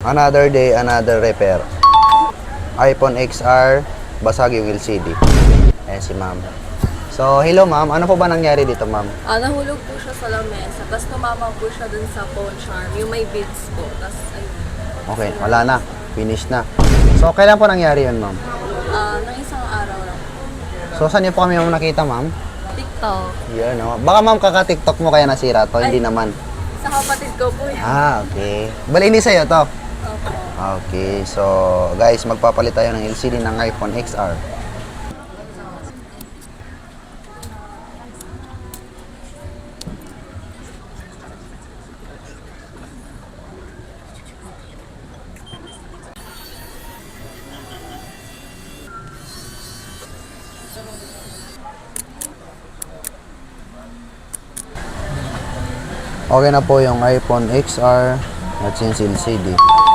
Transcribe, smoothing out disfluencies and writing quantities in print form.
Another day, another repair. iPhone XR, basag yung LCD. Ayan si ma'am. So, hello ma'am. Ano po ba nangyari dito ma'am? Nahulog po siya sa lamesa, tapos tumama po siya dun sa phone charm, yung may beads po, tapos ayun. Okay, wala na. Finish na. So, kailan po nangyari yun ma'am? Nang isang araw lang. So, saan niyo po kami ma'am nakita ma'am? TikTok. Yan o. Baka ma'am kaka-TikTok mo kaya nasira to. Hindi naman. Sa kapatid ko po yun. Okay. Bali, hindi sa'yo to. Opo. Okay. So, guys, magpapalit tayo ng LCD ng iPhone XR. Okay na po yung iPhone XR at since LCD.